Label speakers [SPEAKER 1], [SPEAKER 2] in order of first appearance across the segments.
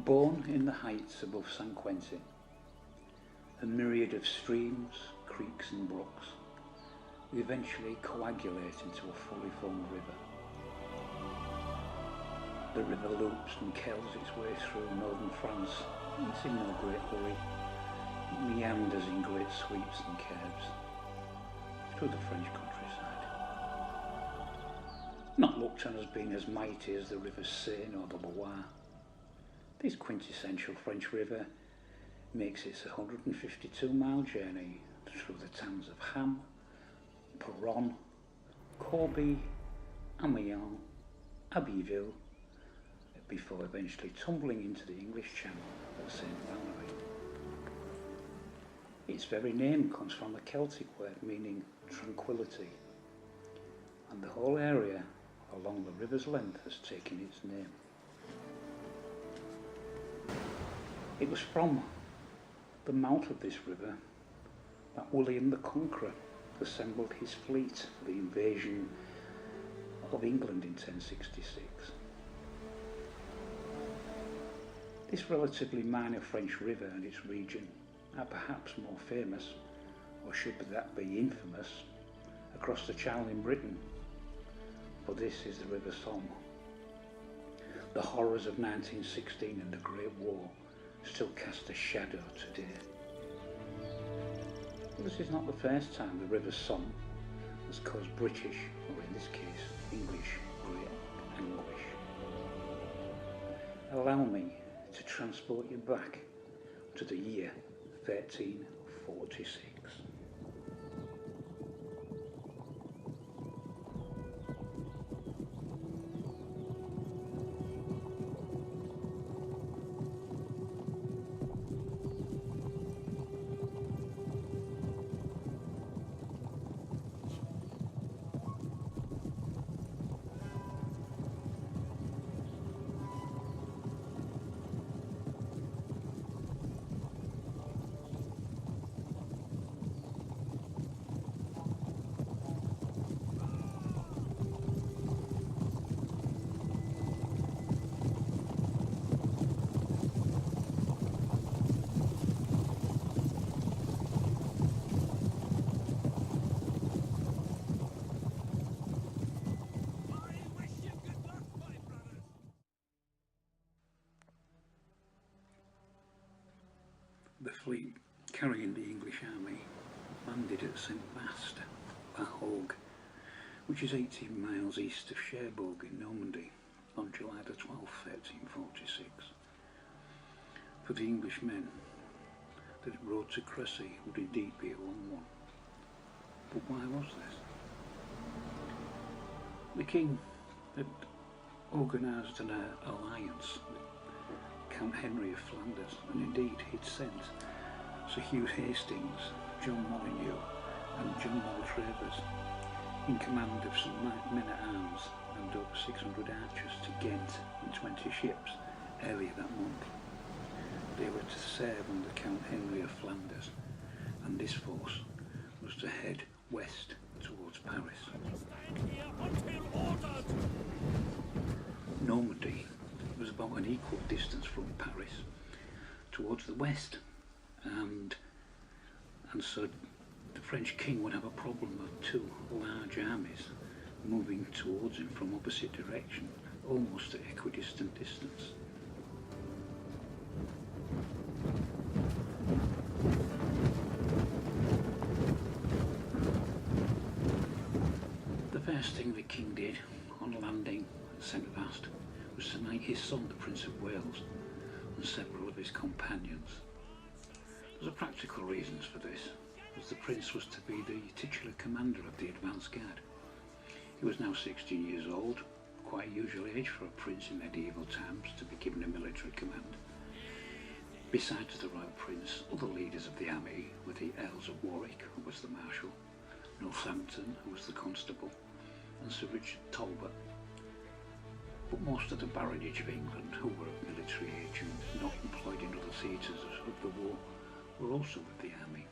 [SPEAKER 1] Born in the heights above St. Quentin, a myriad of streams, creeks and brooks, we eventually coagulate into a fully formed river. The river loops and curls its way through northern France. It's in no great hurry. It meanders in great sweeps and curves through the French countryside. Not looked on as being as mighty as the rivers Seine or the Loire, this quintessential French river makes its 152-mile journey through the towns of Ham, Peronne, Corbie, Amiens, Abbeville, before eventually tumbling into the English Channel at St. Valery. Its very name comes from a Celtic word meaning tranquility, and the whole area along the river's length has taken its name. It was from the mouth of this river that William the Conqueror assembled his fleet for the invasion of England in 1066. This relatively minor French river and its region are perhaps more famous, or should that be infamous, across the Channel in Britain, for this is the River Somme. The horrors of 1916 and the Great War still cast a shadow today. But this is not the first time the River Somme has caused British, or in this case English, great anguish. Allow me to transport you back to the year 1346. The fleet carrying the English army landed at St. Vaast, La Hogue, which is 18 miles east of Cherbourg in Normandy, on July the 12th, 1346. For the English men, the road to Crecy would indeed be a long one. But why was this? The king had organised an alliance with Count Henry of Flanders, and indeed he'd sent Sir Hugh Hastings, John Molyneux and John Maltravers in command of some men-at-arms and up 600 archers to Ghent in 20 ships earlier that month. They were to serve under Count Henry of Flanders, and this force was to head west towards Paris. Normandy was about an equal distance from Paris towards the west, and so the French king would have a problem of two large armies moving towards him from opposite direction, almost at equidistant distance. The first thing the king did on landing at St. Vaast was to knight his son, the Prince of Wales, and several of his companions. There were practical reasons for this, as the prince was to be the titular commander of the advance guard. He was now 16 years old, quite a usual age for a prince in medieval times to be given a military command. Besides the royal prince, other leaders of the army were the Earls of Warwick, who was the marshal, Northampton, who was the constable, and Sir Richard Talbot. But most of the baronage of England, who were of military age and not employed in other theatres of the war, were also with the army.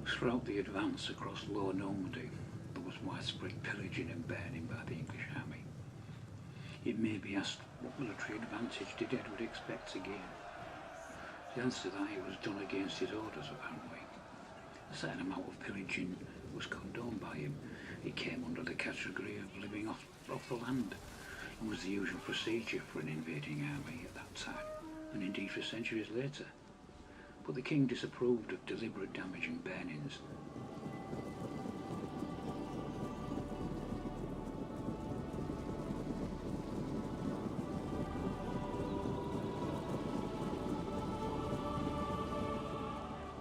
[SPEAKER 1] Throughout the advance across Lower Normandy, there was widespread pillaging and burning by the English army. It may be asked, what military advantage did Edward expect to gain? The answer that it was done against his orders, apparently. A certain amount of pillaging was condoned by him. It came under the category of living off the land, and was the usual procedure for an invading army at that time, and indeed for centuries later. But the king disapproved of deliberate damage and burnings.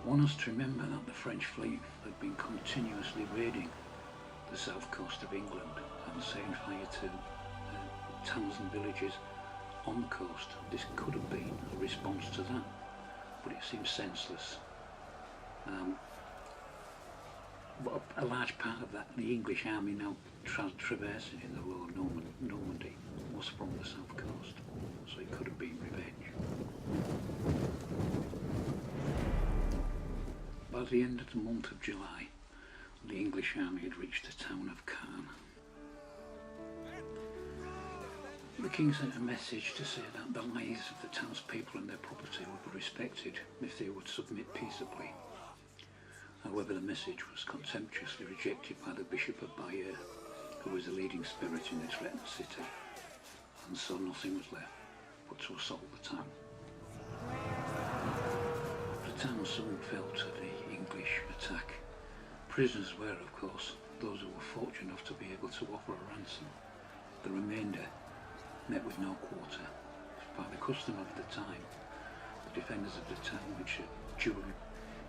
[SPEAKER 1] One has to remember that the French fleet had been continuously raiding the south coast of England and setting fire to towns and villages on the coast. This could have been a response to that, but it seems senseless. But a large part of that, the English army now traversing in the lower Normandy, was from the south coast, so it could have been revenge. By the end of the month of July, the English army had reached the town of Caen. The king sent a message to say that the lives of the townspeople and their property would be respected if they would submit peaceably. However, the message was contemptuously rejected by the Bishop of Bayeux, who was the leading spirit in the threatened city, and so nothing was left but to assault the town. The town soon fell to the English attack. Prisoners were, of course, those who were fortunate enough to be able to offer a ransom. The remainder met with no quarter. By the custom of the time, the defenders of the town, which had duly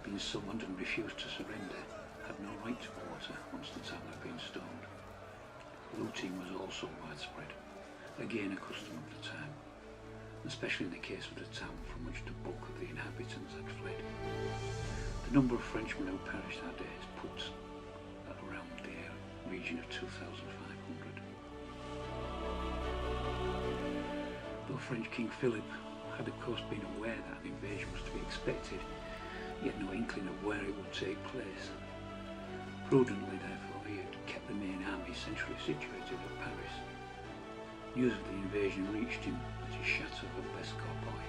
[SPEAKER 1] been summoned and refused to surrender, had no right to quarter once the town had been stormed. Looting was also widespread, again a custom of the time, especially in the case of the town from which the bulk of the inhabitants had fled. The number of Frenchmen who perished that day is put at around the region of 2,500. Though French King Philip had of course been aware that an invasion was to be expected, he had no inkling of where it would take place. Prudently, therefore, he had kept the main army centrally situated at Paris. News of the invasion reached him at his chateau of Bescopoy.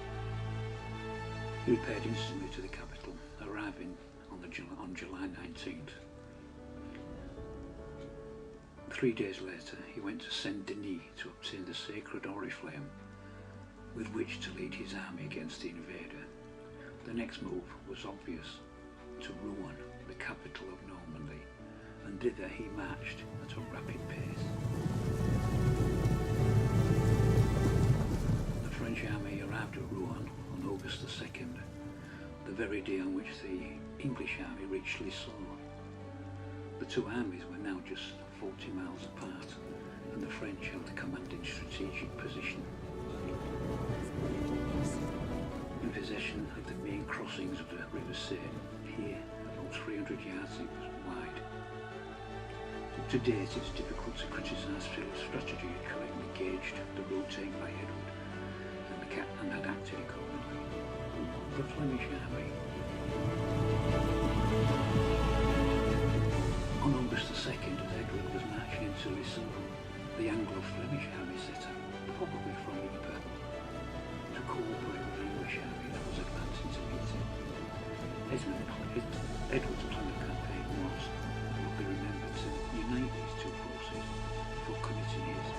[SPEAKER 1] He repaired instantly to the capital, arriving on July 19th. 3 days later, he went to Saint-Denis to obtain the sacred oriflamme with which to lead his army against the invader. The next move was obvious: to Rouen, the capital of Normandy, and thither he marched at a rapid pace. The French army arrived at Rouen on August 2nd, the very day on which the English army reached Lisieux. The two armies were now just 40 miles apart, and the French held a commanding strategic position in possession of the main crossings of the River Seine, here about 300 yards wide. To date, it's difficult to criticise Philip's strategy. He correctly gauged the route taken by Edward and had acted accordingly. The Flemish army. On August 2nd, as Edward was marching into Lisieux, the Anglo-Flemish army set out, probably from Ypres, to cooperate with the English army that was advancing to meet him. Edward's plan of campaign was, it will be remembered, to unite these two forces before committing his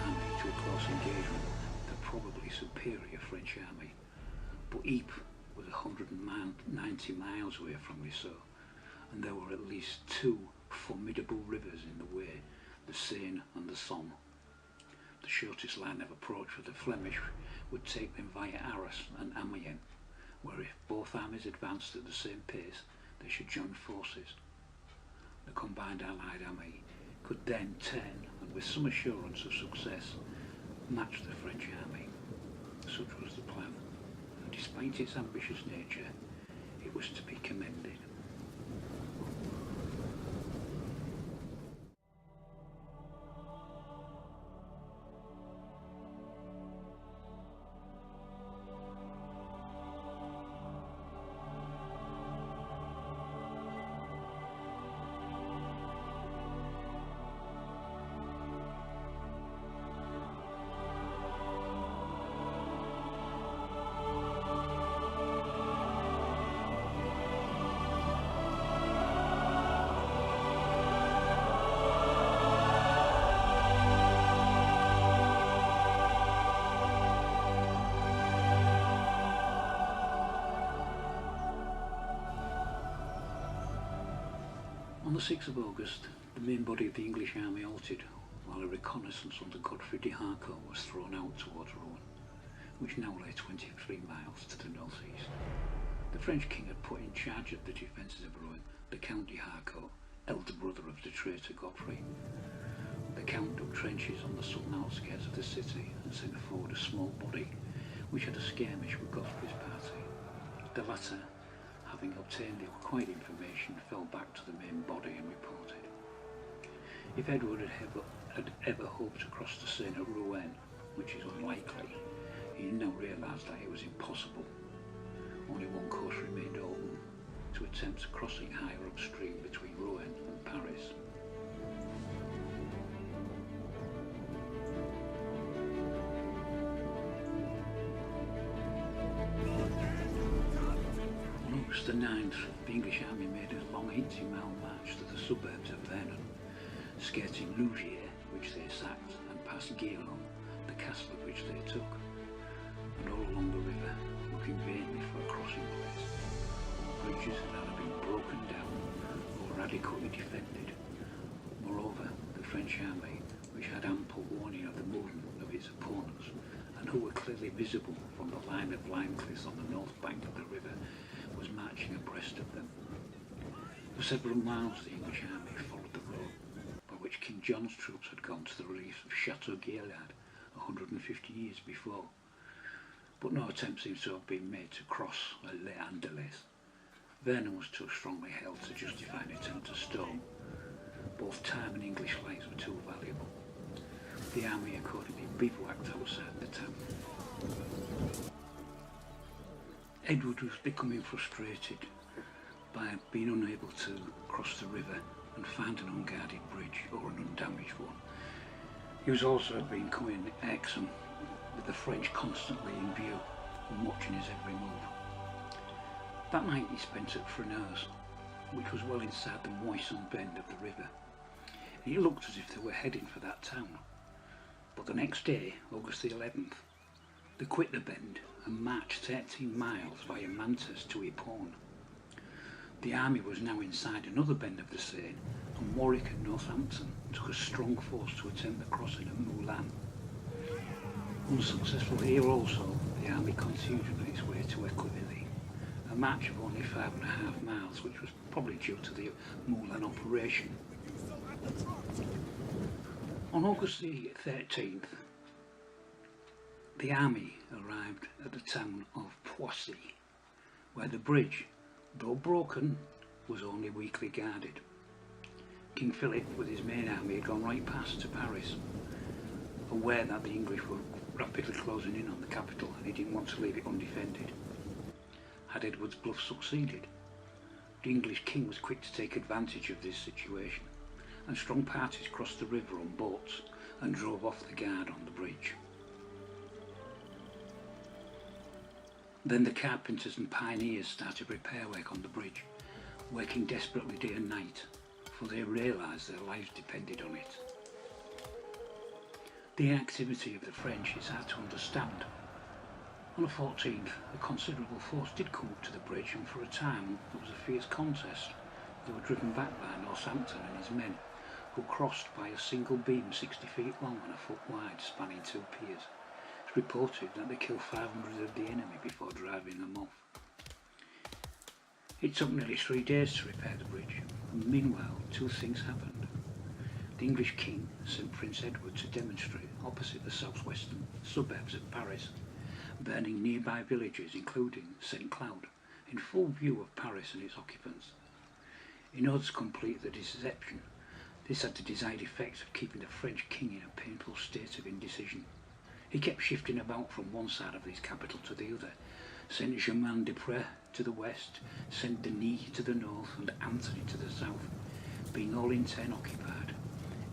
[SPEAKER 1] army to a close engagement with the probably superior French army. But Ypres was 190 miles away from Lisieux, and there were at least two formidable rivers in the way, the Seine and the Somme. The shortest line of approach for the Flemish would take them via Arras and Amiens, where if both armies advanced at the same pace, they should join forces. The combined Allied army could then turn, and with some assurance of success, match the French army. Such was the plan, and despite its ambitious nature, it was to be commended. On the 6th of August, the main body of the English army halted while a reconnaissance under Godfrey de Harcourt was thrown out towards Rouen, which now lay 23 miles to the northeast. The French king had put in charge of the defences of Rouen the Count de Harcourt, elder brother of the traitor Godfrey. The Count dug trenches on the southern outskirts of the city and sent forward a small body which had a skirmish with Godfrey's party. The latter, having obtained the required information, fell back to the main body and reported. If Edward had ever hoped to cross the Seine at Rouen, which is unlikely, he now realised that it was impossible. Only one course remained open: to attempt a crossing higher upstream between Rouen and Paris. On August the 9th, the English army made a long 80-mile march to the suburbs of Vernon, skirting Louviers, which they sacked, and past Guillaume, the castle of which they took, and all along the river, looking vainly for a crossing place. All bridges had either been broken down or adequately defended. Moreover, the French army, which had ample warning of the movement of its opponents, and who were clearly visible from the line of lime cliffs on the north bank of the river, was marching abreast of them. For several miles the English army followed the road by which King John's troops had gone to the relief of Chateau Gaillard 150 years before, but no attempt seems to have been made to cross Les Andelys. Vernon was too strongly held to justify an attempt to storm. Both time and English lives were too valuable. The army accordingly bivouacked outside the town. Edward was becoming frustrated by being unable to cross the river and find an unguarded bridge or an undamaged one. He was also becoming irksome with the French constantly in view and watching his every move. That night he spent at Fresnes, which was well inside the moistened bend of the river. It looked as if they were heading for that town. But the next day, August the 11th, they quit the bend and marched 13 miles via Mantes to Ypres. The army was now inside another bend of the Seine, and Warwick and Northampton took a strong force to attempt the crossing at Moulins. Unsuccessful here also, the army continued on its way to Équevilly, a march of only 5.5 miles, which was probably due to the Moulins operation. On August the 13th, the army arrived at the town of Poissy, where the bridge, though broken, was only weakly guarded. King Philip, with his main army, had gone right past to Paris, aware that the English were rapidly closing in on the capital, and he didn't want to leave it undefended. Had Edward's bluff succeeded, the English king was quick to take advantage of this situation, and strong parties crossed the river on boats and drove off the guard on the bridge. Then the carpenters and pioneers started repair work on the bridge, working desperately day and night, for they realised their lives depended on it. The inactivity of the French is hard to understand. On the 14th, a considerable force did come up to the bridge, and for a time there was a fierce contest. They were driven back by Northampton and his men, who crossed by a single beam 60 feet long and a foot wide, spanning 2 piers. It's reported that they killed 500 of the enemy before driving them off. It took nearly 3 days to repair the bridge, and meanwhile 2 things happened. The English king sent Prince Edward to demonstrate opposite the southwestern suburbs of Paris, burning nearby villages including St. Cloud, in full view of Paris and its occupants. In order to complete the deception, this had the desired effect of keeping the French king in a painful state of indecision. He kept shifting about from one side of his capital to the other, Saint-Germain-des-Prés to the west, Saint-Denis to the north, and Antony to the south, being all in turn occupied,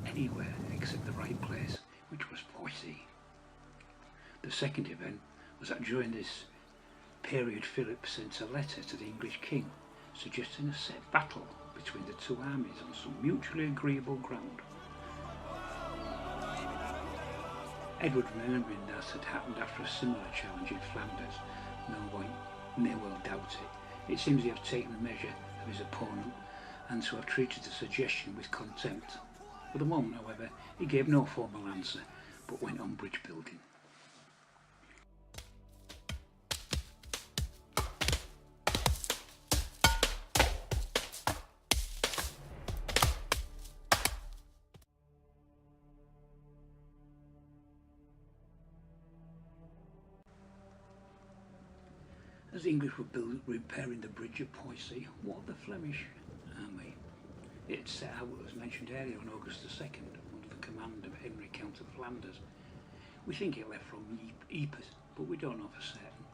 [SPEAKER 1] anywhere except the right place, which was Poissy. The second event was that during this period Philip sent a letter to the English king, suggesting a set battle between the two armies on some mutually agreeable ground. Edward, remembering that had happened after a similar challenge in Flanders, may well doubt it. It seems he had taken the measure of his opponent and to have treated the suggestion with contempt. For the moment, however, he gave no formal answer, but went on bridge building. As the English were repairing the bridge at Crecy, what of the Flemish army? It had set out, as mentioned earlier, on August 2nd, under the command of Henry, Count of Flanders. We think it left from Ypres, but we don't know for certain.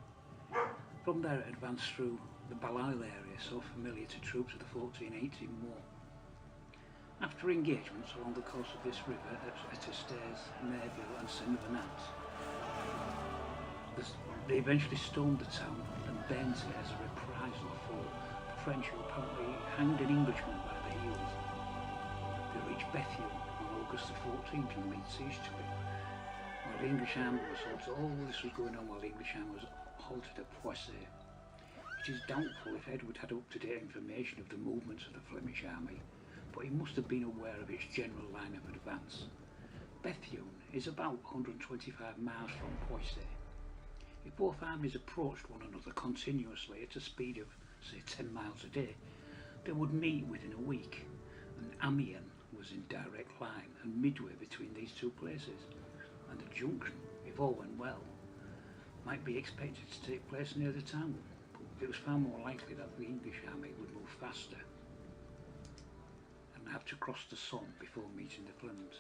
[SPEAKER 1] From there it advanced through the bellow area, so familiar to troops of the 1418 war. After engagements along the course of this river at Esters, Merville and Saint-Venant, they eventually stormed the town and burnt it as a reprisal for the French, who apparently hanged an Englishman by the heels. They reached Bethune on August the 14th and laid siege to it. While the English army was halted, all this was going on while the English army was halted at Crecy. It is doubtful if Edward had up-to-date information of the movements of the Flemish army, but he must have been aware of its general line of advance. Bethune is about 125 miles from Crecy. If both armies approached one another continuously at a speed of, say, 10 miles a day, they would meet within a week, and Amiens was in direct line and midway between these two places, and the junction, if all went well, might be expected to take place near the town. But it was far more likely that the English army would move faster and have to cross the Somme before meeting the Flemings.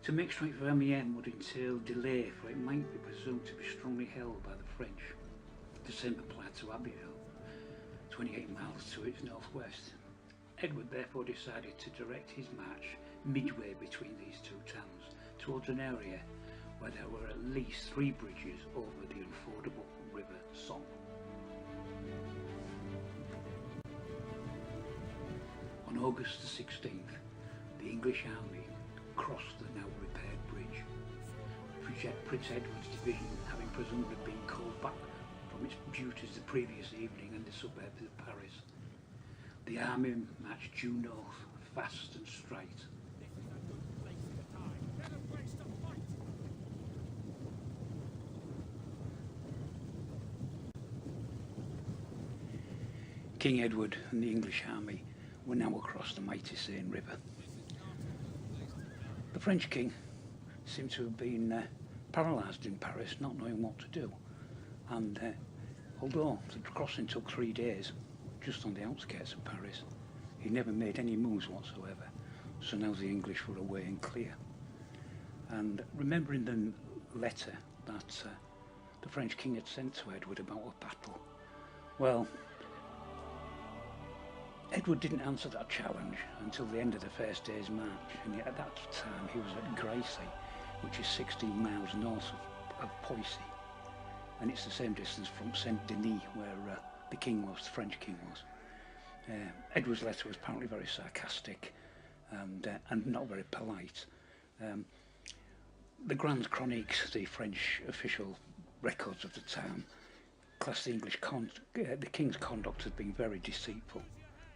[SPEAKER 1] To make straight for Amiens would entail delay, for it might be presumed to be strongly held by the French. The same applied to Abbeville, 28 miles to its northwest. Edward therefore decided to direct his march midway between these two towns, towards an area where there were at least 3 bridges over the unfordable river Somme. On August the 16th, the English army crossed the now repaired bridge. Prince Edward's division, having presumably been called back from its duties the previous evening in the suburbs of Paris. The army marched due north, fast and straight. King Edward and the English army were now across the mighty Seine River. The French king seemed to have been paralysed in Paris, not knowing what to do, and although the crossing took 3 days just on the outskirts of Paris, he never made any moves whatsoever. So now the English were away and clear. And remembering the letter that the French king had sent to Edward about a battle, well, Edward didn't answer that challenge until the end of the first day's march, and at that time he was at Crecy, which is 16 miles north of Crecy, and it's the same distance from Saint-Denis, where the French king was. Edward's letter was apparently very sarcastic and not very polite. The Grand Chroniques, the French official records of the time, classed the king's conduct as being very deceitful.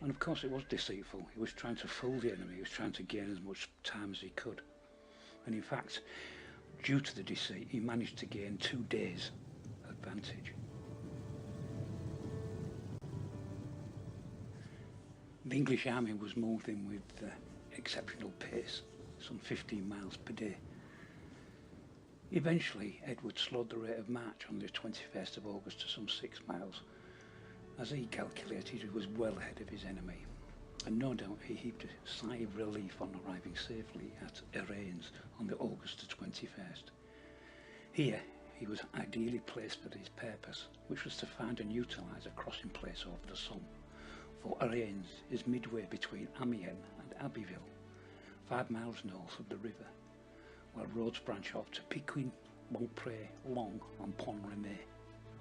[SPEAKER 1] And of course it was deceitful. He was trying to fool the enemy, he was trying to gain as much time as he could. And in fact, due to the deceit, he managed to gain 2 days advantage. The English army was moving with exceptional pace, some 15 miles per day. Eventually, Edward slowed the rate of march on the 21st of August to some 6 miles. As he calculated, he was well ahead of his enemy, and no doubt he heaved a sigh of relief on arriving safely at Armies on the August the 21st. Here, he was ideally placed for his purpose, which was to find and utilise a crossing place over the Somme, for Armies is midway between Amiens and Abbeville, 5 miles north of the river, where roads branch off to Piquin, Montpré, Long and Pont-Remy,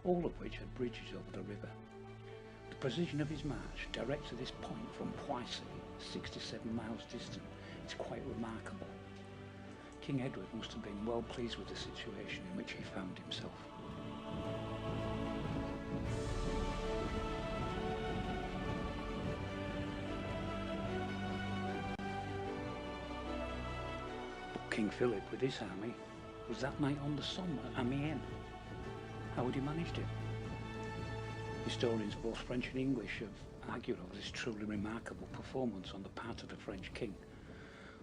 [SPEAKER 1] all of which had bridges over the river. The precision of his march direct to this point from Crecy, 67 miles distant, is quite remarkable. King Edward must have been well pleased with the situation in which he found himself. King Philip with his army was that night on the Somme at Amiens. How had he managed it? Historians, both French and English, have argued over this truly remarkable performance on the part of the French king,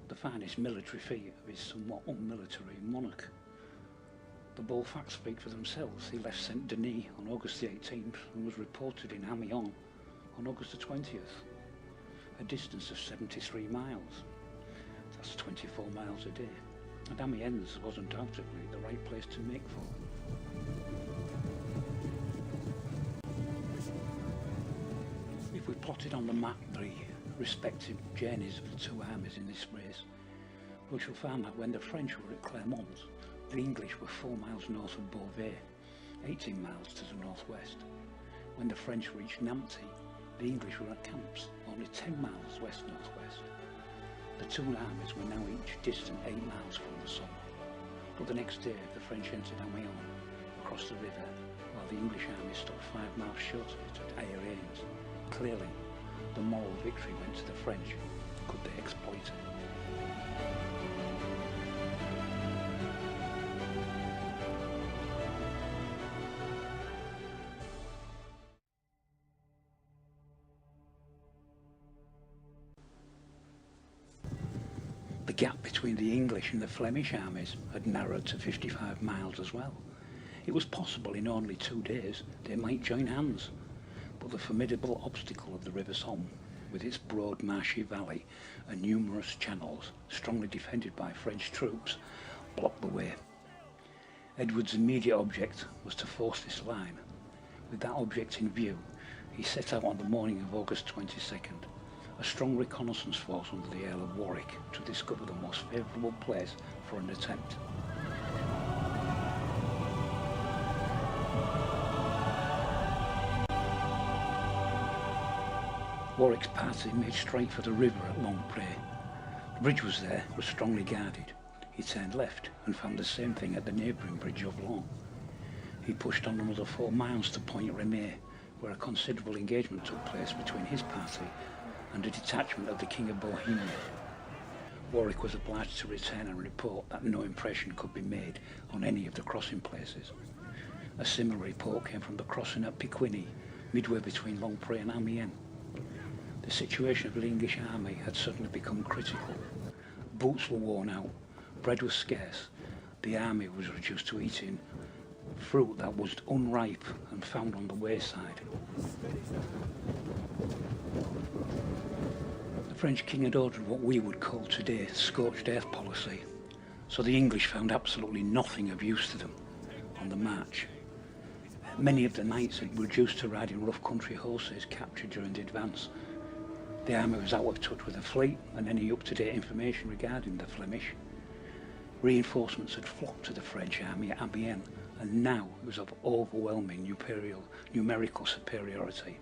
[SPEAKER 1] the finest military feat of his somewhat unmilitary monarch. The bold facts speak for themselves. He left Saint-Denis on August the 18th and was reported in Amiens on August the 20th, a distance of 73 miles. That's 24 miles a day. And Amiens was undoubtedly the right place to make for. If we plotted on the map the respective journeys of the two armies in this race, we shall find that when the French were at Clermont, the English were 4 miles north of Beauvais, 18 miles to the northwest. When the French reached Nantes, the English were at camps, only 10 miles west-northwest. The two armies were now each distant 8 miles from the Somme, but the next day the French entered Amiens, across the river, while the English army stopped 5 miles short of it at Amiens. Clearly, the moral victory went to the French. Could they exploit it? The gap between the English and the Flemish armies had narrowed to 55 miles as well. It was possible in only 2 days they might join hands, but the formidable obstacle of the River Somme, with its broad marshy valley and numerous channels strongly defended by French troops, blocked the way. Edward's immediate object was to force this line. With that object in view, he set out on the morning of August 22nd, a strong reconnaissance force under the Earl of Warwick, to discover the most favourable place for an attempt. Warwick's party made straight for the river at Longbows. The bridge was there, but strongly guarded. He turned left and found the same thing at the neighbouring bridge of Long. He pushed on another 4 miles to Point Remy, where a considerable engagement took place between his party and a detachment of the King of Bohemia. Warwick was obliged to return and report that no impression could be made on any of the crossing places. A similar report came from the crossing at Piquigny, midway between Longbows and Amiens. The situation of the English army had suddenly become critical. Boots were worn out, bread was scarce, the army was reduced to eating fruit that was unripe and found on the wayside. The French king had ordered what we would call today scorched earth policy, so the English found absolutely nothing of use to them on the march. Many of the knights had reduced to riding rough country horses captured during the advance. The army was out of touch with the fleet and any up-to-date information regarding the Flemish. Reinforcements had flocked to the French army at Amiens, and now it was of overwhelming numerical superiority.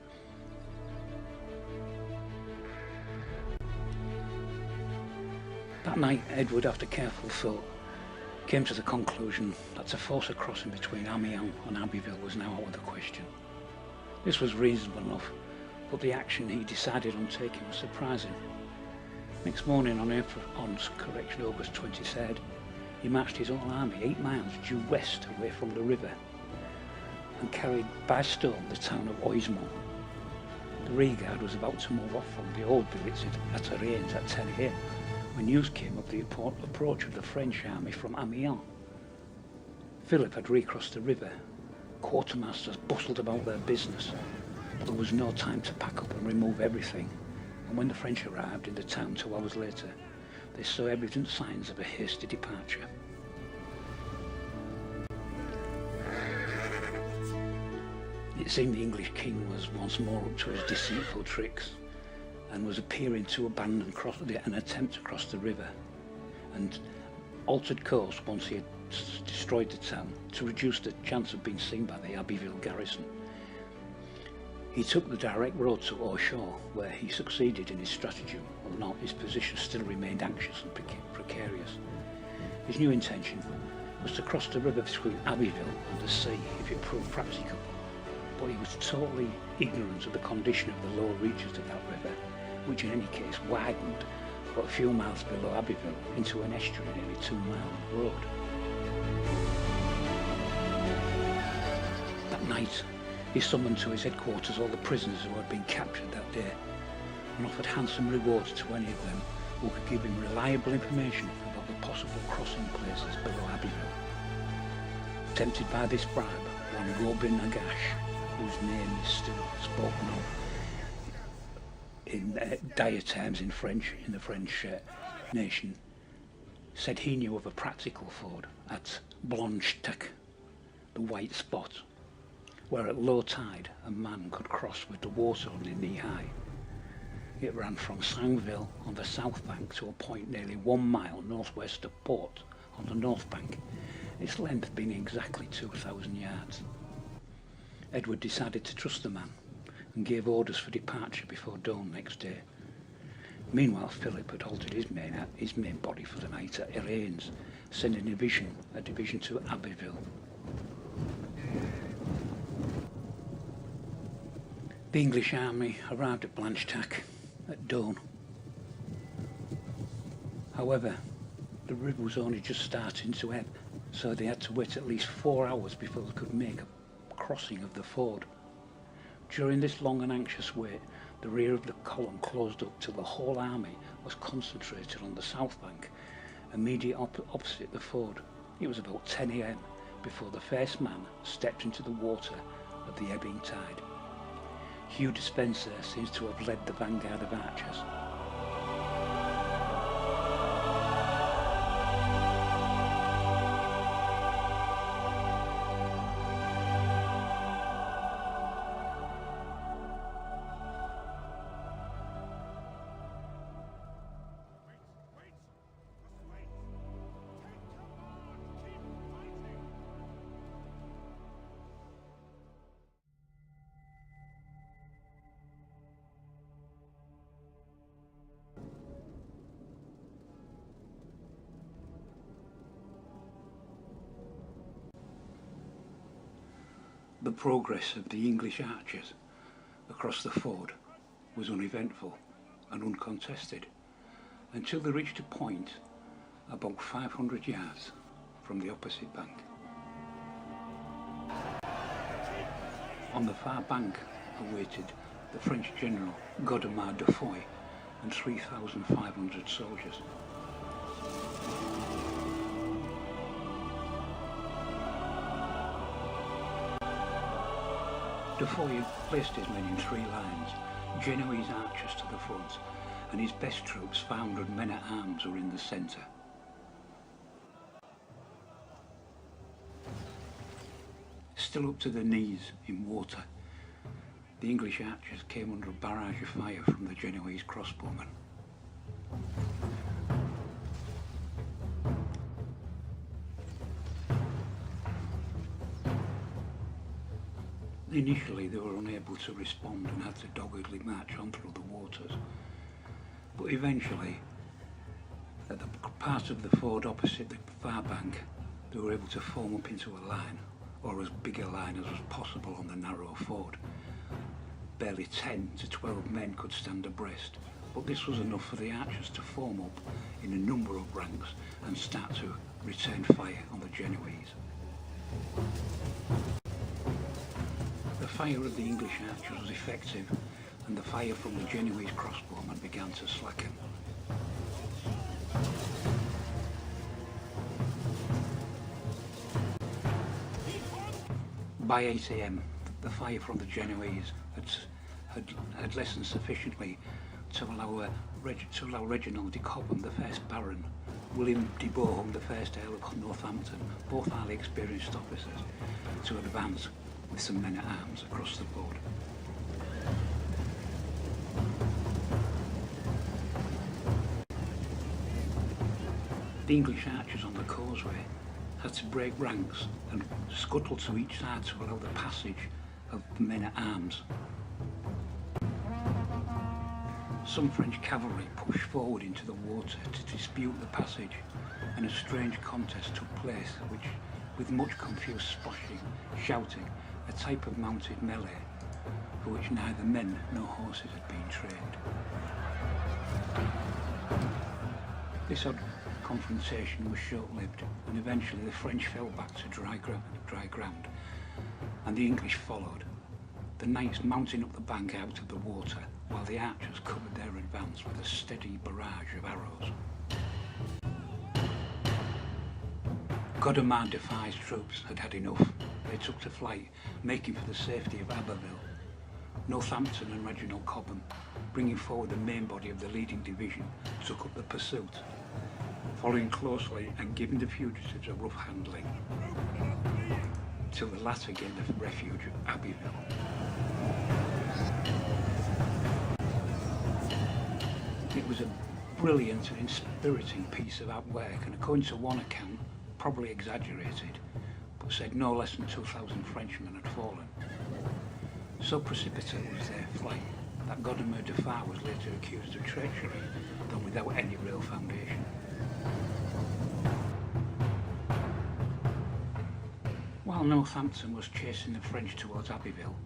[SPEAKER 1] That night, Edward, after careful thought, came to the conclusion that to force a crossing between Amiens and Abbeville was now out of the question. This was reasonable enough, but the action he decided on taking was surprising. Next morning, on August 23rd, he marched his whole army 8 miles due west away from the river and carried by storm the town of Oismont. The rearguard was about to move off from the old billets at Amiens at 10 a.m. when news came of the approach of the French army from Amiens. Philip had recrossed the river. Quartermasters bustled about their business, but there was no time to pack up and remove everything, and when the French arrived in the town 2 hours later, they saw evident signs of a hasty departure. It seemed the English king was once more up to his deceitful tricks and was appearing to abandon an attempt to cross the river and altered course once he had destroyed the town to reduce the chance of being seen by the Abbeville garrison. He took the direct road to Auchan, where he succeeded in his stratagem, although his position still remained anxious and precarious. His new intention was to cross the river between Abbeville and the sea if it proved practicable, but he was totally ignorant of the condition of the lower reaches of that river, which in any case widened but a few miles below Abbeville into an estuary nearly 2 mile road. That night he summoned to his headquarters all the prisoners who had been captured that day and offered handsome rewards to any of them who could give him reliable information about the possible crossing places below Abbeville. Tempted by this bribe, one Robin Nagash, whose name is still spoken of in dire terms in the French nation, said he knew of a practical ford at Blanchetaque, the White Spot, where at low tide a man could cross with the water only knee-high. It ran from Saint-Ville on the south bank to a point nearly 1 mile northwest of Port on the north bank, its length being exactly 2,000 yards. Edward decided to trust the man and gave orders for departure before dawn next day. Meanwhile, Philip had halted his main body for the night at Iraines, sending a division to Abbeville. The English army arrived at Blanchetaque at dawn. However, the river was only just starting to ebb, so they had to wait at least 4 hours before they could make a crossing of the ford. During this long and anxious wait, the rear of the column closed up till the whole army was concentrated on the south bank, immediately opposite the ford. It was about 10 AM before the first man stepped into the water of the ebbing tide. Hugh Despenser seems to have led the vanguard of archers. The progress of the English archers across the ford was uneventful and uncontested until they reached a point about 500 yards from the opposite bank. On the far bank awaited the French general Godemar de Foy and 3,500 soldiers. De Foy placed his men in 3 lines, Genoese archers to the front, and his best troops, 500 men-at-arms, were in the centre. Still up to the knees in water, the English archers came under a barrage of fire from the Genoese crossbowmen. Initially they were unable to respond and had to doggedly march on through the waters, but eventually, at the part of the ford opposite the far bank, they were able to form up into a line, or as big a line as was possible on the narrow ford. Barely 10 to 12 men could stand abreast, but this was enough for the archers to form up in a number of ranks and start to return fire on the Genoese. The fire of the English archers was effective, and the fire from the Genoese crossbowmen began to slacken. By 8 AM, the fire from the Genoese had lessened sufficiently to allow Reginald de Cobham, the first Baron, William de Bohun, the first Earl of Northampton, both highly experienced officers, to advance with some men-at-arms across the ford. The English archers on the causeway had to break ranks and scuttle to each side to allow the passage of the men-at-arms. Some French cavalry pushed forward into the water to dispute the passage, and a strange contest took place which, with much confused splashing, shouting, a type of mounted melee for which neither men nor horses had been trained. This odd confrontation was short-lived, and eventually the French fell back to dry ground, and the English followed, the knights mounting up the bank out of the water, while the archers covered their advance with a steady barrage of arrows. Godemar Defi's troops had had enough. They took to flight, making for the safety of Abbeville. Northampton and Reginald Cobham, bringing forward the main body of the leading division, took up the pursuit, following closely and giving the fugitives a rough handling, till the latter gained the refuge of Abbeville. It was a brilliant and inspiriting piece of outwork, and according to one account, probably exaggerated, but said no less than 2,000 Frenchmen had fallen. So precipitate was their flight that Godemar Defi was later accused of treachery, though without any real foundation. While Northampton was chasing the French towards Abbeville,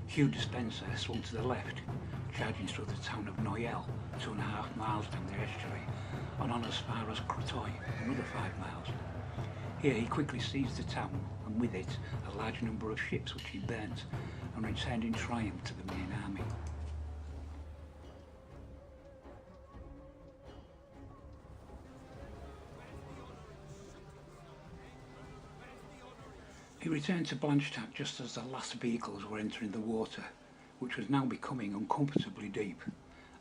[SPEAKER 1] Hugh Despenser swung to the left, charging through the town of Noyelles, 2.5 miles down the estuary, and on as far as Crecy, another 5 miles. Here he quickly seized the town, and with it a large number of ships which he burnt, and returned in triumph to the main army. He returned to Blanchetaque just as the last vehicles were entering the water, which was now becoming uncomfortably deep,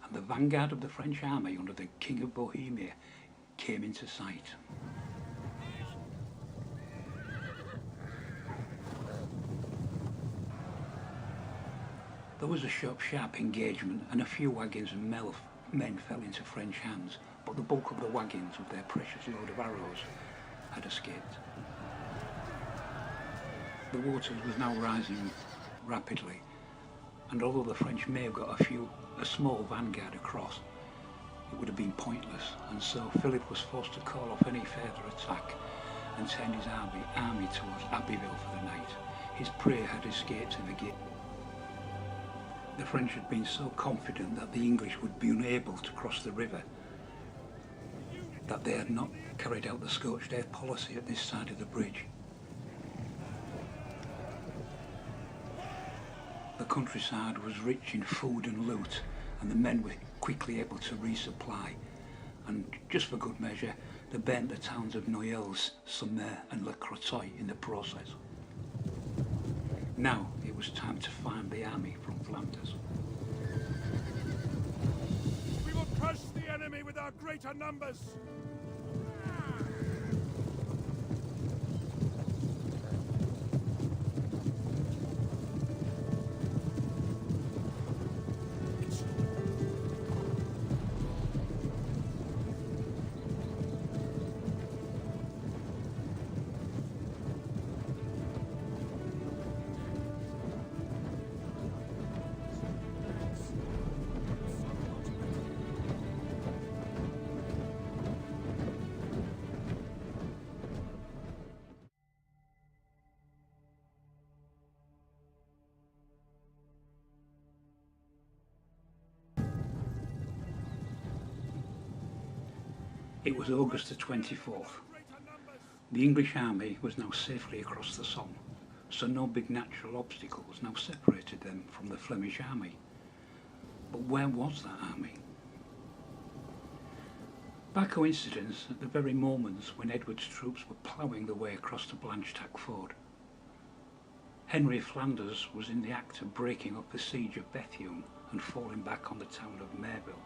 [SPEAKER 1] and the vanguard of the French army under the King of Bohemia came into sight. There was a sharp engagement, and a few wagons and men fell into French hands, but the bulk of the wagons with their precious load of arrows had escaped. The water was now rising rapidly, and although the French may have got a small vanguard across, it would have been pointless, and so Philip was forced to call off any further attack and turned his army towards Abbeville for the night. His prey had escaped him again. The French had been so confident that the English would be unable to cross the river that they had not carried out the scorched earth policy at this side of the bridge. The countryside was rich in food and loot, and the men were quickly able to resupply, and just for good measure, they burnt the towns of Noyelles, Somme and Le Crecy in the process. Now it was time to find the army from Flanders.
[SPEAKER 2] We will crush the enemy with our greater numbers!
[SPEAKER 1] It was August the 24th. The English army was now safely across the Somme, so no big natural obstacles now separated them from the Flemish army. But where was that army? By coincidence, at the very moments when Edward's troops were ploughing their way across the Blanchetaque ford, Henry of Flanders was in the act of breaking up the siege of Bethune and falling back on the town of Merville.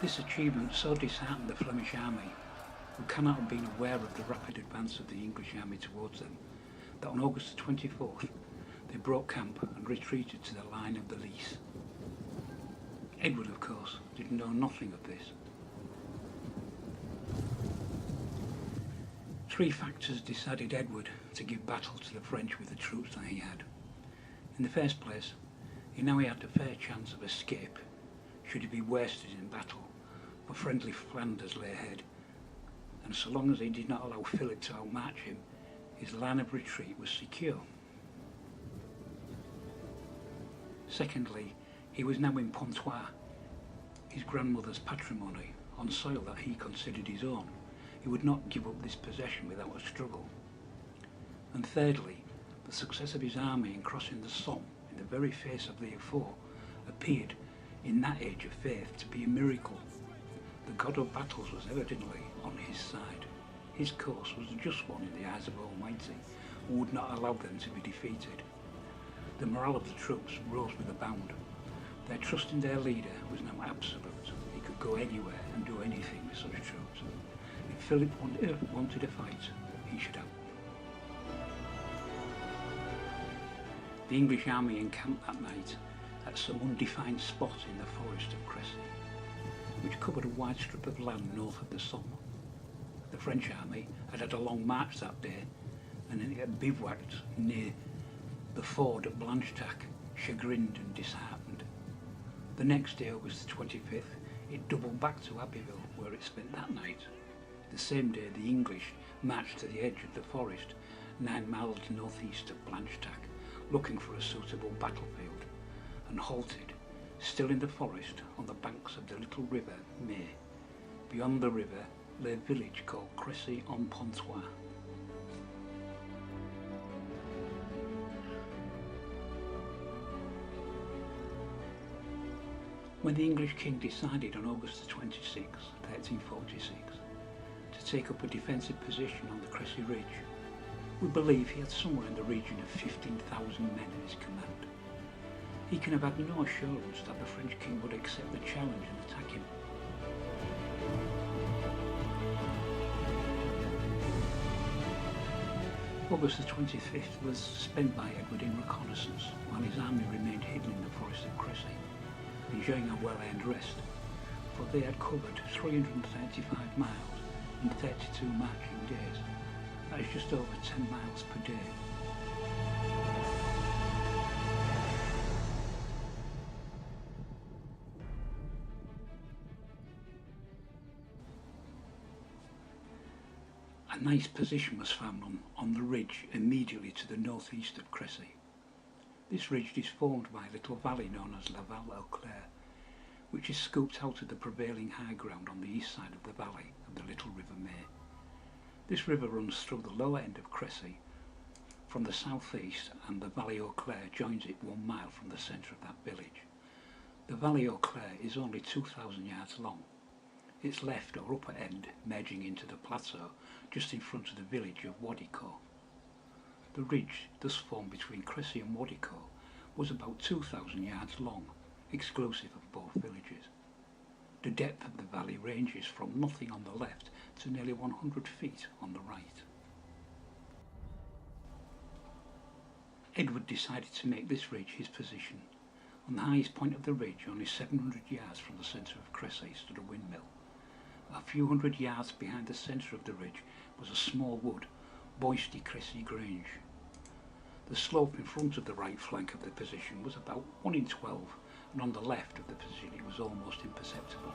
[SPEAKER 1] This achievement so disheartened the Flemish army, who cannot have been aware of the rapid advance of the English army towards them, that on August the 24th they broke camp and retreated to the line of the Lys. Edward, of course, did know nothing of this. Three factors decided Edward to give battle to the French with the troops that he had. In the first place, he knew he had a fair chance of escape should he be worsted in battle, for friendly Flanders lay ahead, and so long as he did not allow Philip to outmarch him, his line of retreat was secure. Secondly, he was now in Pontoise, his grandmother's patrimony, on soil that he considered his own. He would not give up this possession without a struggle. And thirdly, the success of his army in crossing the Somme in the very face of the foe appeared, in that age of faith, to be a miracle. The god of battles was evidently on his side. His course was a just one in the eyes of Almighty, who would not allow them to be defeated. The morale of the troops rose with a bound. Their trust in their leader was now absolute. He could go anywhere and do anything with such troops. If Philip wanted a fight, he should have. The English army encamped that night at some undefined spot in the forest of Crecy, which covered a wide strip of land north of the Somme. The French army had had a long march that day, and it had bivouacked near the ford at Blanchetaque, chagrined and disheartened. The next day, August the 25th, it doubled back to Abbeville, where it spent that night. The same day, the English marched to the edge of the forest, 9 miles northeast of Blanchetaque, looking for a suitable battlefield, and halted, still in the forest, on the banks of the little river May. Beyond the river lay a village called Crecy en Pontoise. When the English king decided on August the 26th, 1346, to take up a defensive position on the Crecy Ridge, we believe he had somewhere in the region of 15,000 men in his command. He can have had no assurance that the French king would accept the challenge and attack him. August the 25th was spent by Edward in reconnaissance, while his army remained hidden in the forest of Crecy, enjoying a well-earned rest, for they had covered 335 miles in 32 marching days. That is just over 10 miles per day. A nice position was found on the ridge immediately to the northeast of Crecy. This ridge is formed by a little valley known as La Vallée aux Clairs, which is scooped out of the prevailing high ground on the east side of the valley of the little river May. This river runs through the lower end of Crecy from the southeast, and the Vallée aux Clairs joins it 1 mile from the centre of that village. The Vallée aux Clairs is only 2,000 yards long, its left or upper end merging into the plateau just in front of the village of Wadicourt. The ridge thus formed between Crecy and Wadicourt was about 2,000 yards long, exclusive of both villages. The depth of the valley ranges from nothing on the left to nearly 100 feet on the right. Edward decided to make this ridge his position. On the highest point of the ridge, only 700 yards from the centre of Crecy, stood a windmill. A few hundred yards behind the centre of the ridge was a small wood, Boisty Crecy Grange. The slope in front of the right flank of the position was about 1 in 12, and on the left of the position it was almost imperceptible.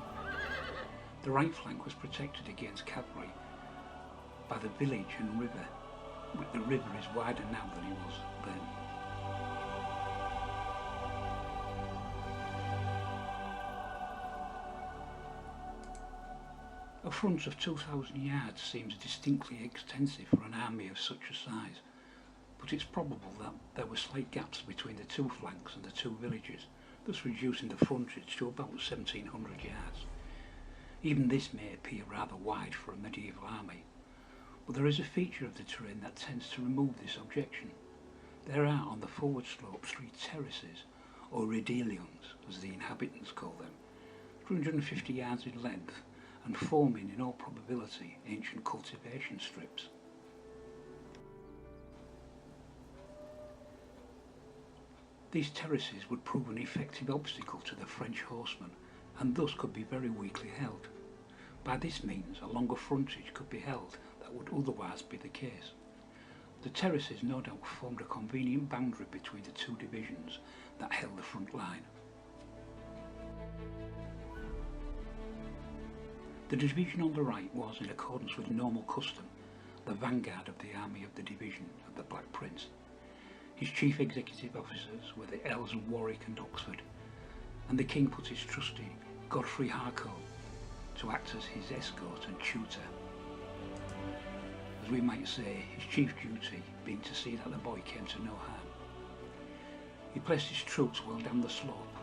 [SPEAKER 1] The right flank was protected against cavalry by the village and river. The river is wider now than it was then. A front of 2,000 yards seems distinctly extensive for an army of such a size, but it's probable that there were slight gaps between the two flanks and the two villages, thus reducing the frontage to about 1,700 yards. Even this may appear rather wide for a medieval army, but there is a feature of the terrain that tends to remove this objection. There are on the forward slope 3 terraces, or redelions as the inhabitants call them, 350 yards in length, and forming in all probability ancient cultivation strips. These terraces would prove an effective obstacle to the French horsemen, and thus could be very weakly held. By this means a longer frontage could be held that would otherwise be the case. The terraces no doubt formed a convenient boundary between the two divisions that held the front line. The division on the right was, in accordance with normal custom, the vanguard of the army of the division of the Black Prince. His chief executive officers were the Earls of Warwick and Oxford, and the King put his trusty Godfrey Harcourt to act as his escort and tutor. As we might say, his chief duty being to see that the boy came to no harm. He placed his troops well down the slope,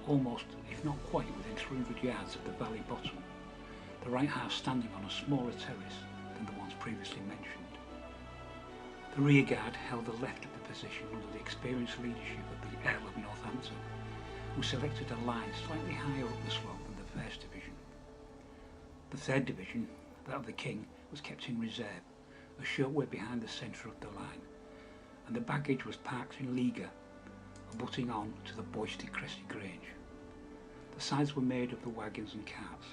[SPEAKER 1] almost, if not quite, within 300 yards of the valley bottom, the right half standing on a smaller terrace than the ones previously mentioned. The rear guard held the left of the position under the experienced leadership of the Earl of Northampton, who selected a line slightly higher up the slope than the 1st Division. The 3rd Division, that of the King, was kept in reserve, a short way behind the centre of the line, and the baggage was parked in leaguer, abutting on to the boisty Crecy Grange. The sides were made of the waggons and carts,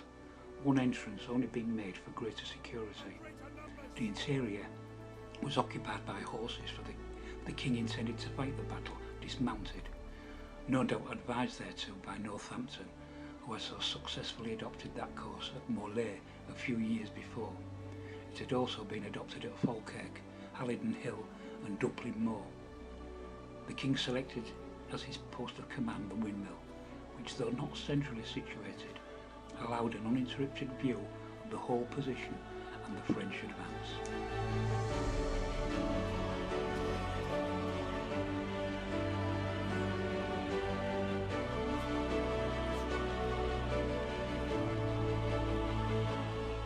[SPEAKER 1] one entrance only being made for greater security. The interior was occupied by horses, for the King intended to fight the battle dismounted, no doubt advised thereto by Northampton, who had so successfully adopted that course at Morlaix a few years before. It had also been adopted at Falkirk, Halidon Hill and Duplin Moor. The King selected as his post of command the windmill, which, though not centrally situated, allowed an uninterrupted view of the whole position and the French advance.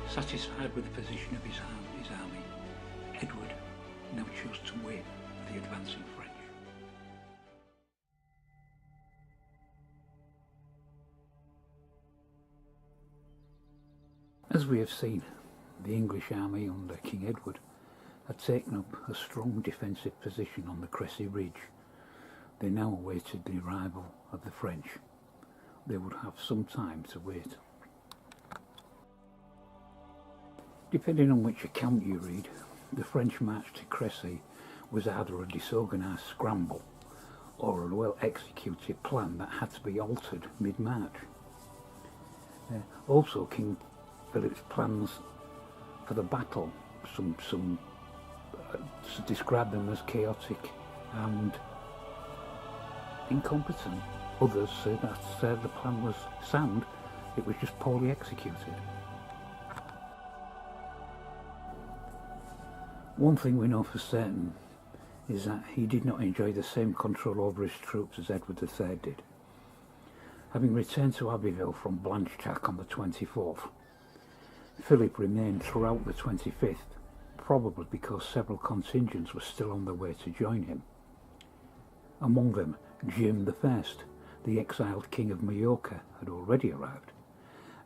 [SPEAKER 1] Satisfied with the position of his army, Edward now chose to wait for the advancing French. As we have seen, the English army under King Edward had taken up a strong defensive position on the Crecy Ridge. They now awaited the arrival of the French. They would have some time to wait. Depending on which account you read, the French march to Crecy was either a disorganised scramble or a well-executed plan that had to be altered mid-march. Also, King Philip's plans for the battle, some describe them as chaotic and incompetent. Others say that the plan was sound, it was just poorly executed. One thing we know for certain is that he did not enjoy the same control over his troops as Edward III did. Having returned to Abbeville from Blanchetaque on the 24th, Philip remained throughout the 25th, probably because several contingents were still on their way to join him. Among them, James I, the exiled King of Majorca, had already arrived,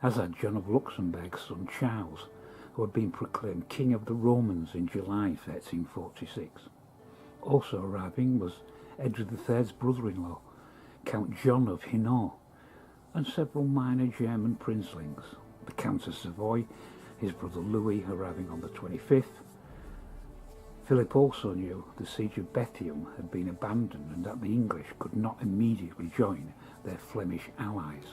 [SPEAKER 1] as had John of Luxembourg's son Charles, who had been proclaimed King of the Romans in July 1346. Also arriving was Edward III's brother-in-law, Count John of Hainaut, and several minor German princelings, the Count of Savoy, his brother Louis arriving on the 25th. Philip also knew the siege of Bethlehem had been abandoned and that the English could not immediately join their Flemish allies.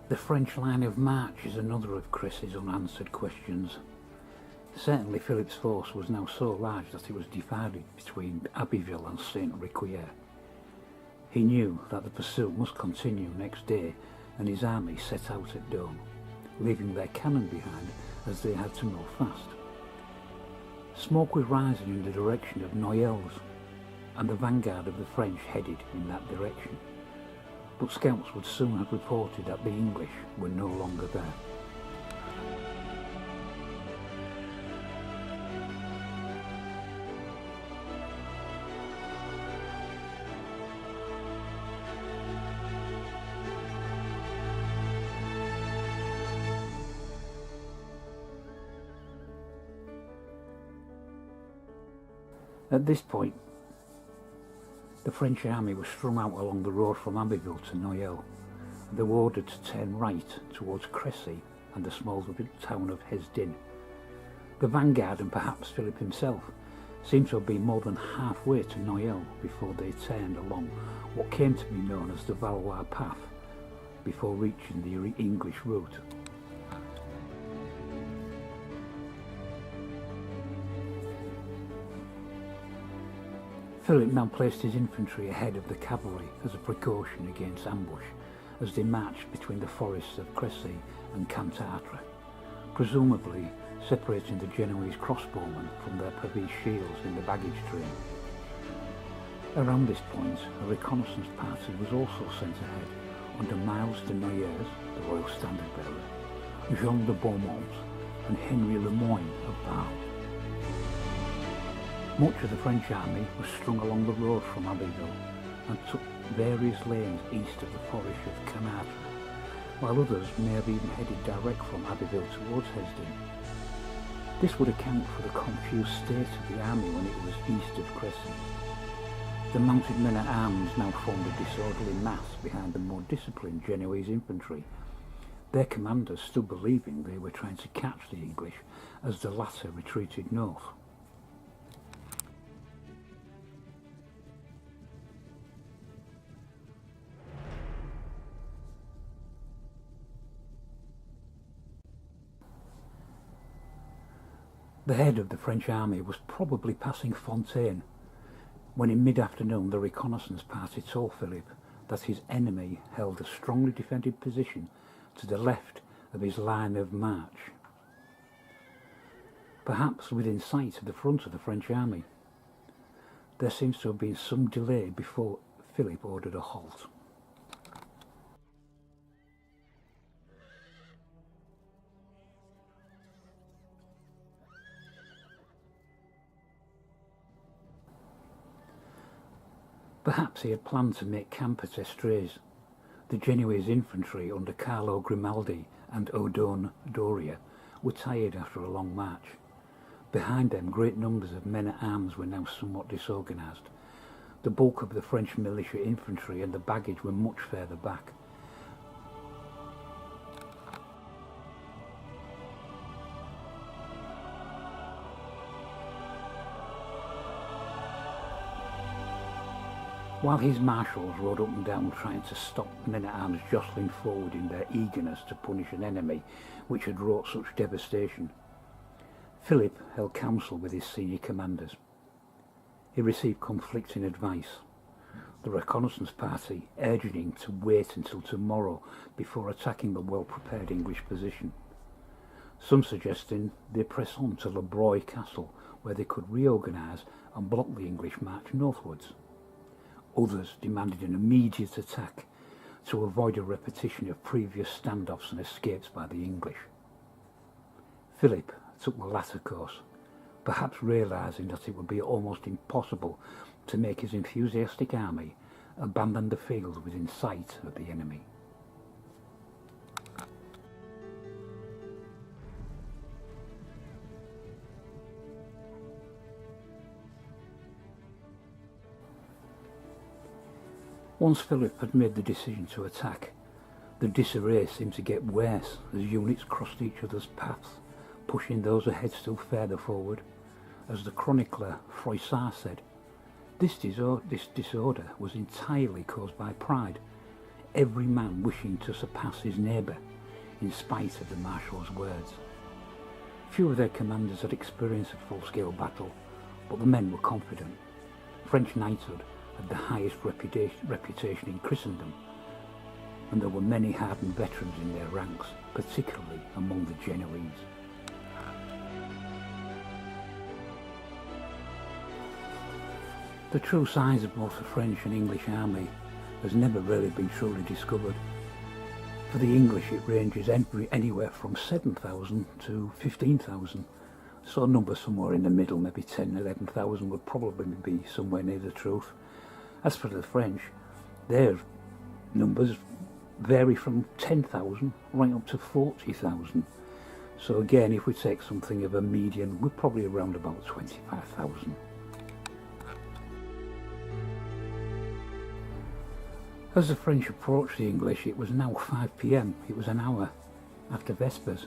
[SPEAKER 1] The French line of march is another of Crecy's unanswered questions. Certainly Philip's force was now so large that it was divided between Abbeville and Saint-Riquier. He knew that the pursuit must continue next day, and his army set out at dawn, leaving their cannon behind as they had to move fast. Smoke was rising in the direction of Noyelles, and the vanguard of the French headed in that direction. But scouts would soon have reported that the English were no longer there. At this point, the French army was strung out along the road from Abbeville to Noyelles. They were ordered to turn right towards Crecy and the small town of Hesdin. The vanguard, and perhaps Philip himself, seemed to have been more than halfway to Noyelles before they turned along what came to be known as the Valois path, before reaching the English route. Philip now placed his infantry ahead of the cavalry as a precaution against ambush as they marched between the forests of Crecy and Cantartre, presumably separating the Genoese crossbowmen from their pavise shields in the baggage train. Around this point, a reconnaissance party was also sent ahead under Miles de Noyers, the Royal Standard Bearer, Jean de Beaumont and Henry Lemoyne of Bar. Much of the French army was strung along the road from Abbeville and took various lanes east of the forest of Canartre, while others may have even headed direct from Abbeville towards Hesdin. This would account for the confused state of the army when it was east of Crecy. The mounted men-at-arms now formed a disorderly mass behind the more disciplined Genoese infantry. Their commanders still believing they were trying to catch the English as the latter retreated north. The head of the French army was probably passing Fontaine when in mid-afternoon the reconnaissance party told Philip that his enemy held a strongly defended position to the left of his line of march, perhaps within sight of the front of the French army. There seems to have been some delay before Philip ordered a halt. Perhaps he had planned to make camp at Estrées. The Genoese infantry under Carlo Grimaldi and Odone Doria were tired after a long march. Behind them, great numbers of men-at-arms were now somewhat disorganised. The bulk of the French militia infantry and the baggage were much further back. While his marshals rode up and down trying to stop men-at-arms jostling forward in their eagerness to punish an enemy which had wrought such devastation, Philip held council with his senior commanders. He received conflicting advice. The reconnaissance party urging him to wait until tomorrow before attacking the well-prepared English position. Some suggesting they press on to Le Broye Castle, where they could reorganise and block the English march northwards. Others demanded an immediate attack to avoid a repetition of previous standoffs and escapes by the English. Philip took the latter course, perhaps realising that it would be almost impossible to make his enthusiastic army abandon the field within sight of the enemy. Once Philip had made the decision to attack, the disarray seemed to get worse as units crossed each other's paths, pushing those ahead still further forward. As the chronicler Froissart said, this disorder was entirely caused by pride, every man wishing to surpass his neighbour, in spite of the marshal's words. Few of their commanders had experience of full-scale battle, but the men were confident. French knighthood had the highest reputation in Christendom, and there were many hardened veterans in their ranks, particularly among the Genoese. The true size of both the French and English army has never really been truly discovered. For the English it ranges anywhere from 7,000 to 15,000, so a number somewhere in the middle, maybe 10, 11,000 would probably be somewhere near the truth. As for the French, their numbers vary from 10,000 right up to 40,000. So again, if we take something of a median, we're probably around about 25,000. As the French approached the English, it was now 5 p.m. It was an hour after Vespers,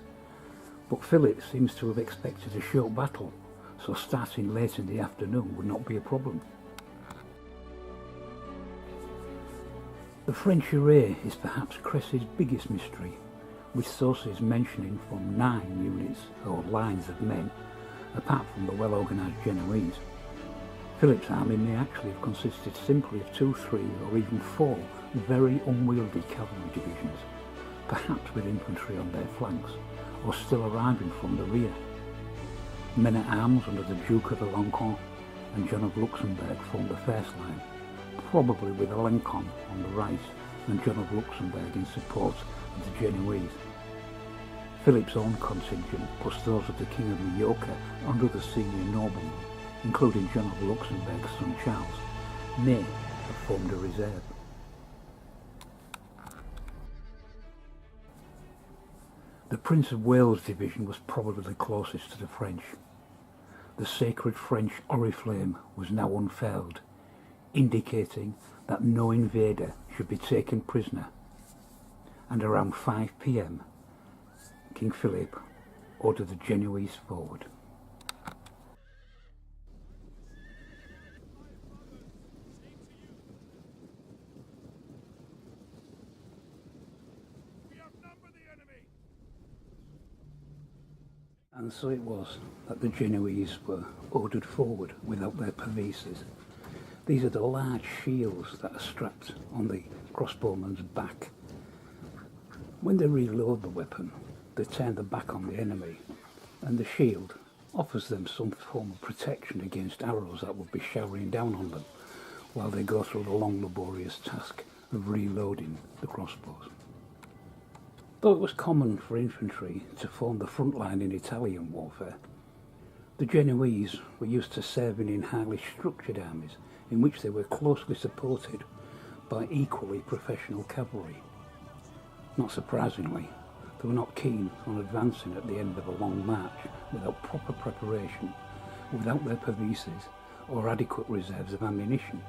[SPEAKER 1] but Philip seems to have expected a short battle, so starting late in the afternoon would not be a problem. The French array is perhaps Crecy's biggest mystery, with sources mentioning from 9 units or lines of men, apart from the well-organised Genoese. Philip's army may actually have consisted simply of 2, 3 or even 4 very unwieldy cavalry divisions, perhaps with infantry on their flanks, or still arriving from the rear. Men-at-arms under the Duke of Alencon and John of Luxembourg formed the first line, probably with Alencon on the right and John of Luxembourg in support of the Genoese. Philip's own contingent, plus those of the King of Majorca and other senior noblemen, including John of Luxembourg's son Charles, may have formed a reserve. The Prince of Wales division was probably the closest to the French. The sacred French oriflamme was now unfurled, indicating that no invader should be taken prisoner, and around 5 p.m. King Philip ordered the Genoese forward. And so it was that the Genoese were ordered forward without their pervices. These are the large shields that are strapped on the crossbowman's back. When they reload the weapon, they turn the back on the enemy, and the shield offers them some form of protection against arrows that would be showering down on them while they go through the long laborious task of reloading the crossbows. Though it was common for infantry to form the front line in Italian warfare, the Genoese were used to serving in highly structured armies in which they were closely supported by equally professional cavalry. Not surprisingly, they were not keen on advancing at the end of a long march without proper preparation, without their pervices or adequate reserves of ammunition,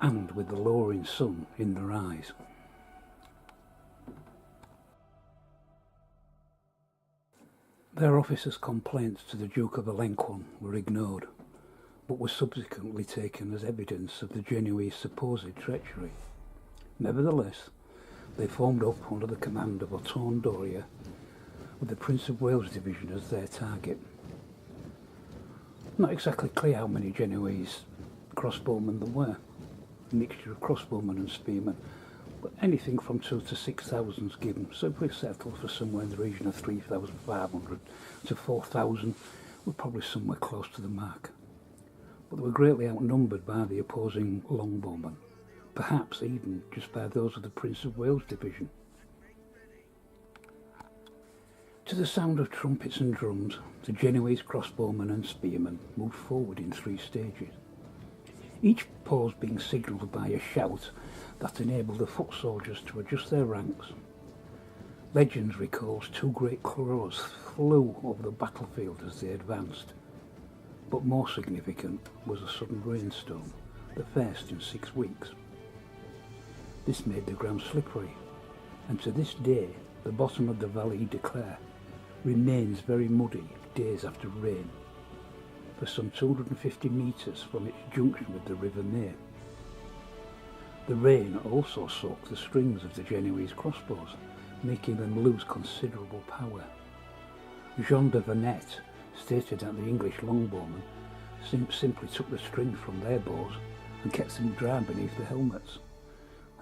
[SPEAKER 1] and with the lowering sun in their eyes. Their officers' complaints to the Duke of Alencon were ignored, but were subsequently taken as evidence of the Genoese supposed treachery. Nevertheless, they formed up under the command of Othon Doria, with the Prince of Wales division as their target. Not exactly clear how many Genoese crossbowmen there were, a mixture of crossbowmen and spearmen, but anything from 2,000 to 6,000 is given, so if we settle for somewhere in the region of 3,500 to 4,000, we're probably somewhere close to the mark. But they were greatly outnumbered by the opposing longbowmen, perhaps even just by those of the Prince of Wales division. To the sound of trumpets and drums, the Genoese crossbowmen and spearmen moved forward in 3 stages, each pause being signalled by a shout that enabled the foot soldiers to adjust their ranks. Legends recalls 2 great crows flew over the battlefield as they advanced, but more significant was a sudden rainstorm, the first in 6 weeks. This made the ground slippery, and to this day the bottom of the Vallée de Clare remains very muddy days after rain, for some 250 metres from its junction with the River Mere. The rain also soaked the strings of the Genoese crossbows, making them lose considerable power. Jean de Venette stated that the English longbowmen simply took the strings from their bows and kept them dry beneath the helmets.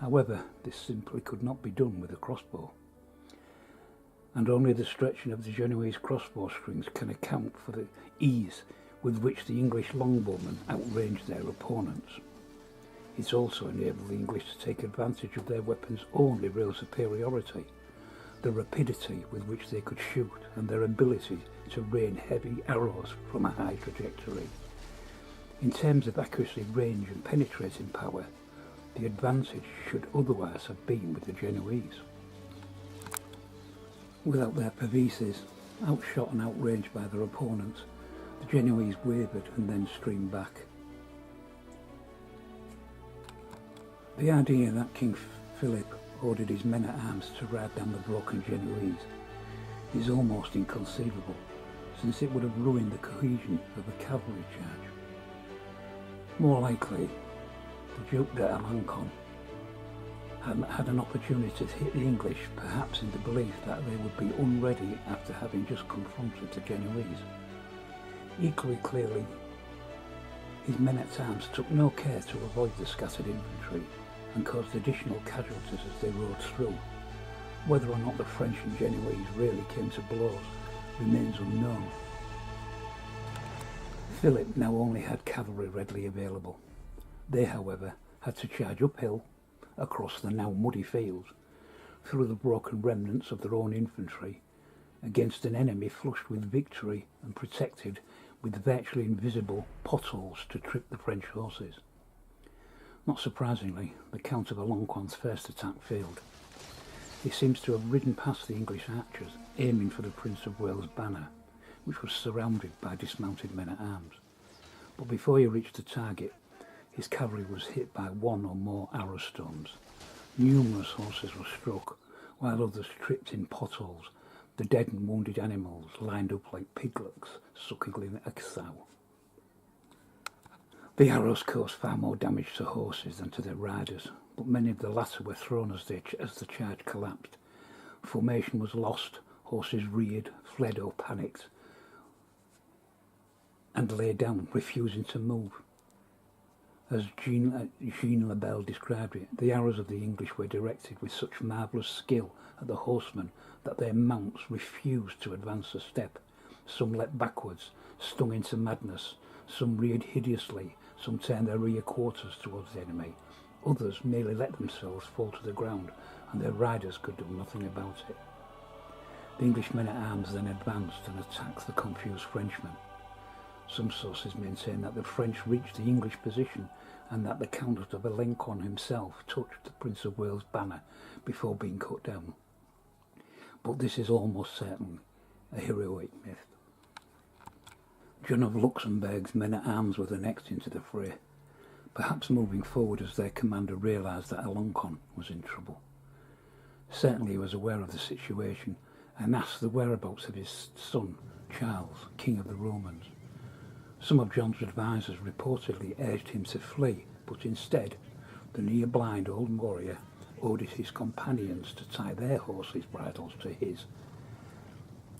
[SPEAKER 1] However, this simply could not be done with a crossbow, and only the stretching of the Genoese crossbow strings can account for the ease with which the English longbowmen outranged their opponents. It also enabled the English to take advantage of their weapons' own real superiority, the rapidity with which they could shoot and their ability to rain heavy arrows from a high trajectory. In terms of accuracy, range and penetrating power, the advantage should otherwise have been with the Genoese. Without their pervices, outshot and outranged by their opponents, the Genoese wavered and then streamed back. The idea that King Philip ordered his men-at-arms to ride down the broken Genoese is almost inconceivable, since it would have ruined the cohesion of a cavalry charge. More likely, the Duke d'Alencon had an opportunity to hit the English, perhaps in the belief that they would be unready after having just confronted the Genoese. Equally clearly, his men-at-arms took no care to avoid the scattered infantry and caused additional casualties as they rode through. Whether or not the French and Genoese really came to blows remains unknown. Philip now only had cavalry readily available. They, however, had to charge uphill, across the now muddy fields, through the broken remnants of their own infantry, against an enemy flushed with victory and protected with virtually invisible potholes to trip the French horses. Not surprisingly, the Count of Alencon's first attack failed. He seems to have ridden past the English archers, aiming for the Prince of Wales' banner, which was surrounded by dismounted men-at-arms. But before he reached the target, his cavalry was hit by one or more arrow stones. Numerous horses were struck, while others tripped in potholes. The dead and wounded animals lined up like piglets suckling a sow. The arrows caused far more damage to horses than to their riders, but many of the latter were thrown as the charge collapsed. Formation was lost, horses reared, fled or panicked, and lay down, refusing to move. As Jean Lebel described it, the arrows of the English were directed with such marvellous skill at the horsemen that their mounts refused to advance a step. Some leapt backwards, stung into madness, some reared hideously, some turned their rear quarters towards the enemy. Others merely let themselves fall to the ground, and their riders could do nothing about it. The English men-at-arms then advanced and attacked the confused Frenchmen. Some sources maintain that the French reached the English position and that the Count of Alencon himself touched the Prince of Wales' banner before being cut down. But this is almost certainly a heroic myth. John of Luxembourg's men-at-arms were the next into the fray, perhaps moving forward as their commander realised that Alencon was in trouble. Certainly he was aware of the situation and asked the whereabouts of his son, Charles, King of the Romans. Some of John's advisers reportedly urged him to flee, but instead, the near-blind old warrior ordered his companions to tie their horses' bridles to his,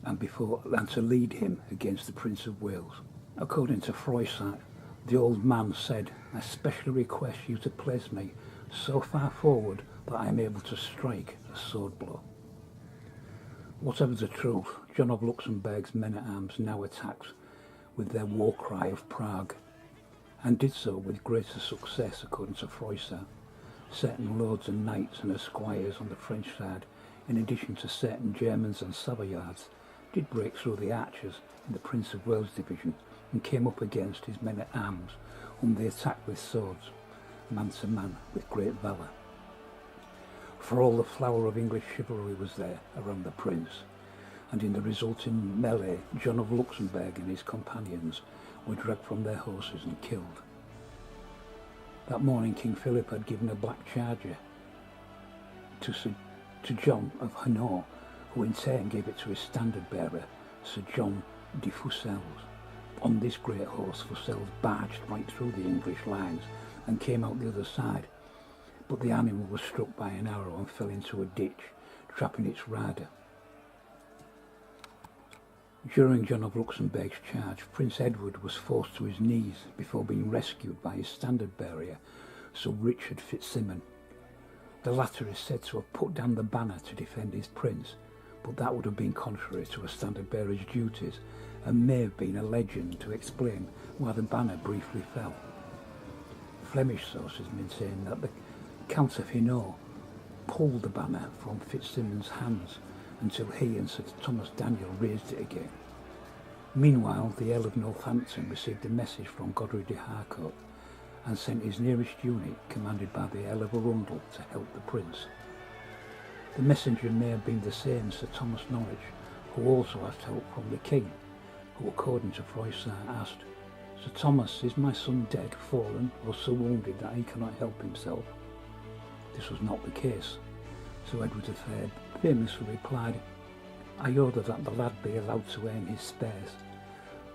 [SPEAKER 1] and to lead him against the Prince of Wales. According to Froissart, the old man said, "I specially request you to place me so far forward that I am able to strike a sword blow." Whatever the truth, John of Luxembourg's men-at-arms now attacked with their war cry of Prague, and did so with greater success according to Froissart. Certain lords and knights and esquires on the French side, in addition to certain Germans and Savoyards, did break through the archers in the Prince of Wales division and came up against his men-at-arms, whom they attacked with swords, man to man, with great valour. For all the flower of English chivalry was there around the prince, and in the resulting melee, John of Luxembourg and his companions were dragged from their horses and killed. That morning King Philip had given a black charger to John of Hainaut, who in turn gave it to his standard-bearer, Sir John de Fuselles. On this great horse, Fuselles barged right through the English lines and came out the other side, but the animal was struck by an arrow and fell into a ditch, trapping its rider. During John of Luxembourg's charge, Prince Edward was forced to his knees before being rescued by his standard-bearer, Sir Richard Fitzsimon. The latter is said to have put down the banner to defend his prince, but that would have been contrary to a standard-bearer's duties and may have been a legend to explain why the banner briefly fell. Flemish sources maintain that the Count of Hainaut pulled the banner from Fitzsimon's hands until he and Sir Thomas Daniel raised it again. Meanwhile, the Earl of Northampton received a message from Godfrey de Harcourt and sent his nearest unit, commanded by the Earl of Arundel, to help the prince. The messenger may have been the same Sir Thomas Norwich, who also asked help from the king, who, according to Froissart, asked, "Sir Thomas, is my son dead, fallen, or so wounded that he cannot help himself?" This was not the case. Sir Edward III famously replied, I order that the lad be allowed to earn his spares,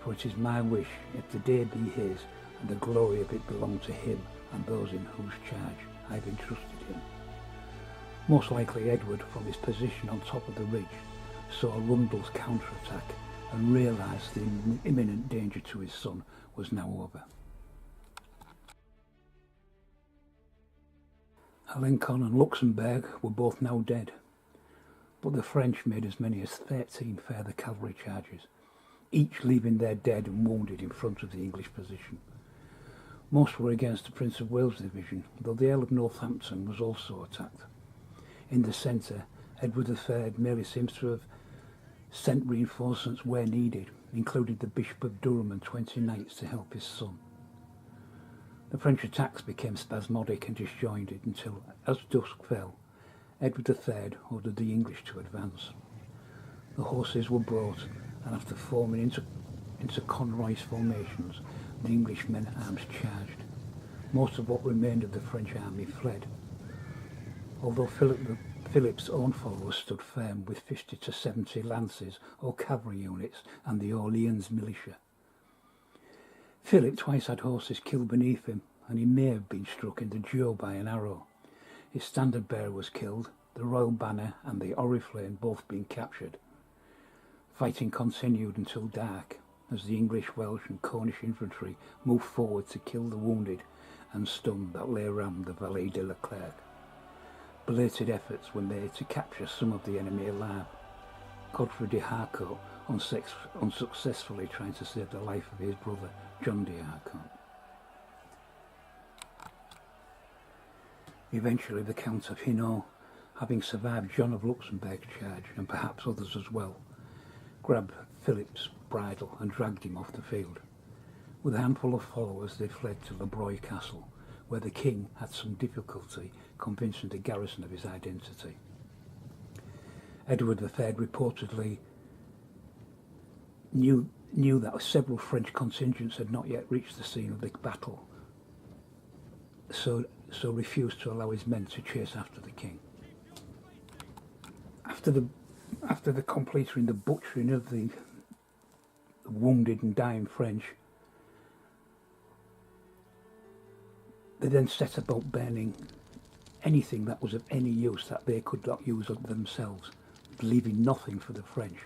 [SPEAKER 1] for it is my wish, if the day be his, and the glory of it belong to him and those in whose charge I have entrusted him. Most likely Edward, from his position on top of the ridge, saw Arundel's counter-attack and realised the imminent danger to his son was now over. Alencon and Luxembourg were both now dead, but the French made as many as 13 further cavalry charges, each leaving their dead and wounded in front of the English position. Most were against the Prince of Wales division, though the Earl of Northampton was also attacked. In the centre, Edward III merely seems to have sent reinforcements where needed, including the Bishop of Durham and 20 knights to help his son. The French attacks became spasmodic and disjointed until, as dusk fell, Edward III ordered the English to advance. The horses were brought, and after forming into convoy formations, the English men-at-arms charged. Most of what remained of the French army fled, although Philip's own followers stood firm with 50 to 70 lances or cavalry units and the Orleans militia. Philip twice had horses killed beneath him, and he may have been struck in the jaw by an arrow. His standard bearer was killed, the royal banner and the oriflamme both being captured. Fighting continued until dark, as the English, Welsh and Cornish infantry moved forward to kill the wounded and stunned that lay around the Vallée de la Clerc. Belated efforts were made to capture some of the enemy alive. Godfrey de Harcourt unsuccessfully trying to save the life of his brother John de Harcourt. Eventually the Count of Hainaut, having survived John of Luxembourg's charge, and perhaps others as well, grabbed Philip's bridle and dragged him off the field. With a handful of followers they fled to Le Broye Castle, where the king had some difficulty convincing the garrison of his identity. Edward III reportedly knew that several French contingents had not yet reached the scene of the battle, so refused to allow his men to chase after the king. After the completing the butchering of the wounded and dying French, they then set about burning anything that was of any use that they could not use themselves, leaving nothing for the French.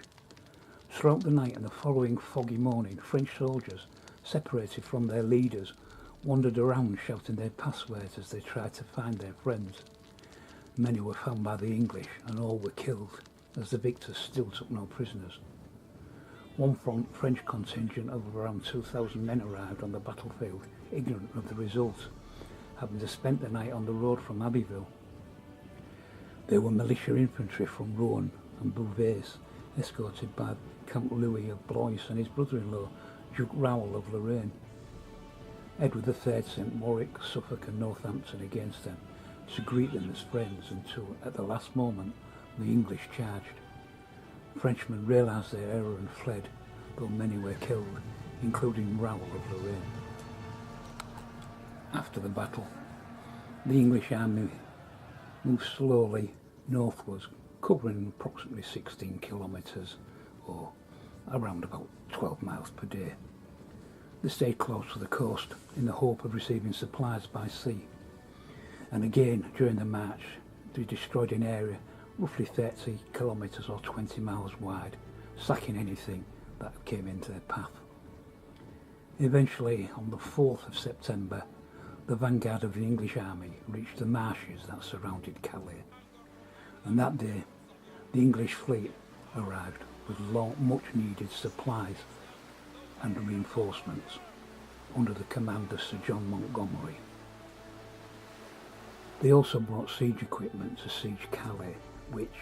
[SPEAKER 1] Throughout the night and the following foggy morning, French soldiers, separated from their leaders, wandered around shouting their passwords as they tried to find their friends. Many were found by the English and all were killed, as the victors still took no prisoners. One French contingent of around 2,000 men arrived on the battlefield, ignorant of the result, having to spend the night on the road from Abbeville. They were militia infantry from Rouen and Beauvais, escorted by Count Louis of Blois and his brother-in-law, Duke Raoul of Lorraine. Edward III sent Warwick, Suffolk and Northampton against them to greet them as friends until, at the last moment, the English charged. Frenchmen realised their error and fled, though many were killed, including Raoul of Lorraine. After the battle, the English army moved slowly northwards, covering approximately 16 kilometres, or around about 12 miles per day. They stayed close to the coast in the hope of receiving supplies by sea. And again, during the march, they destroyed an area roughly 30 kilometres or 20 miles wide, sacking anything that came into their path. Eventually, on the 4th of September, the vanguard of the English army reached the marshes that surrounded Calais. And that day, the English fleet arrived with much-needed supplies and reinforcements under the command of Sir John Montgomery. They also brought siege equipment to siege Calais, which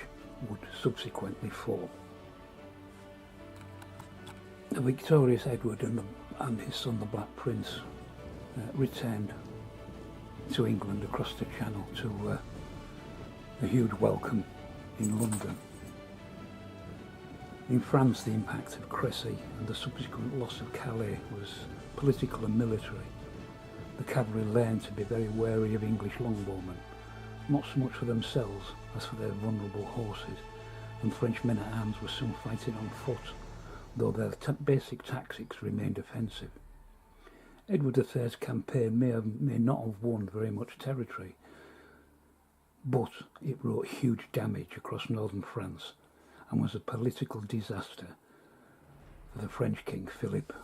[SPEAKER 1] would subsequently fall. The victorious Edward and his son the Black Prince returned to England across the Channel to a huge welcome in London. In France, the impact of Crecy and the subsequent loss of Calais was political and military. The cavalry learned to be very wary of English longbowmen, not so much for themselves as for their vulnerable horses, and French men-at-arms were soon fighting on foot, though their basic tactics remained offensive. Edward III's campaign may not have won very much territory, but it wrought huge damage across northern France and was a political disaster for the French King Philip